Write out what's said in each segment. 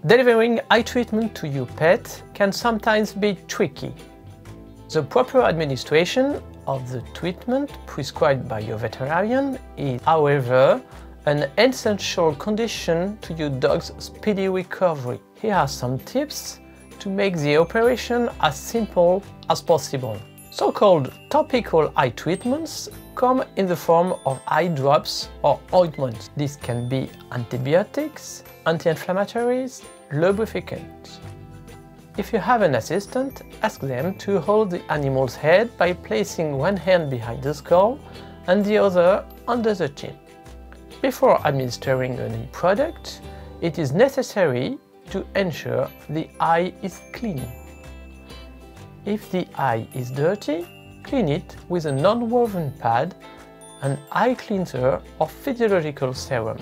Delivering eye treatment to your pet can sometimes be tricky. The proper administration of the treatment prescribed by your veterinarian is, however, an essential condition to your dog's speedy recovery. Here are some tips to make the operation as simple as possible. So-called topical eye treatments come in the form of eye drops or ointments. This can be antibiotics, anti-inflammatories, lubricants. If you have an assistant, ask them to hold the animal's head by placing one hand behind the skull and the other under the chin. Before administering any product, it is necessary to ensure the eye is clean. If the eye is dirty, clean it with a non-woven pad, an eye cleanser or physiological serum.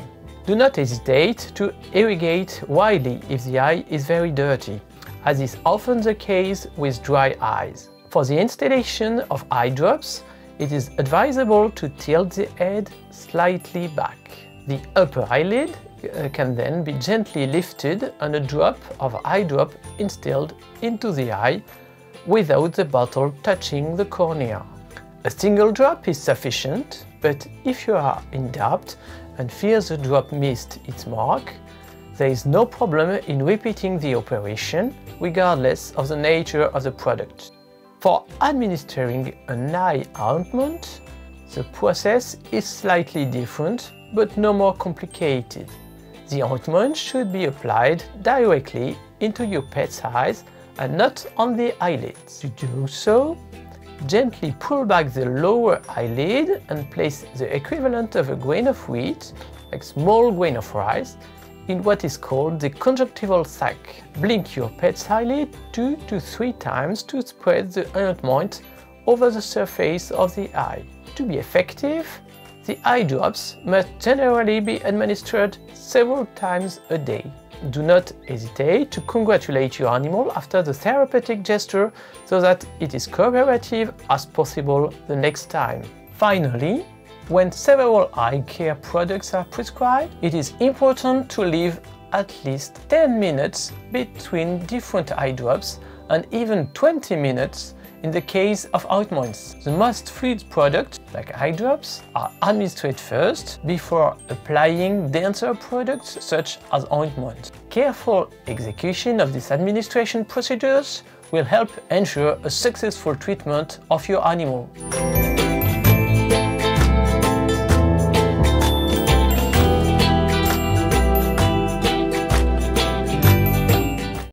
Do not hesitate to irrigate widely if the eye is very dirty, as is often the case with dry eyes. For the installation of eye drops, it is advisable to tilt the head slightly back. The upper eyelid can then be gently lifted and a drop of eye drop instilled into the eye without the bottle touching the cornea. A single drop is sufficient, but if you are in doubt and fear the drop missed its mark, there is no problem in repeating the operation, regardless of the nature of the product. For administering an eye ointment, the process is slightly different, but no more complicated. The ointment should be applied directly into your pet's eyes and not on the eyelids. To do so, gently pull back the lower eyelid and place the equivalent of a grain of wheat, like small grain of rice, in what is called the conjunctival sac. Blink your pet's eyelid 2 to 3 times to spread the ointment over the surface of the eye. To be effective, the eye drops must generally be administered several times a day. Do not hesitate to congratulate your animal after the therapeutic gesture so that it is cooperative as possible the next time. Finally, when several eye care products are prescribed, it is important to leave at least 10 minutes between different eye drops and even 20 minutes in the case of ointments. The most fluid products, like eye drops, are administered first before applying denser products such as ointment. Careful execution of these administration procedures will help ensure a successful treatment of your animal.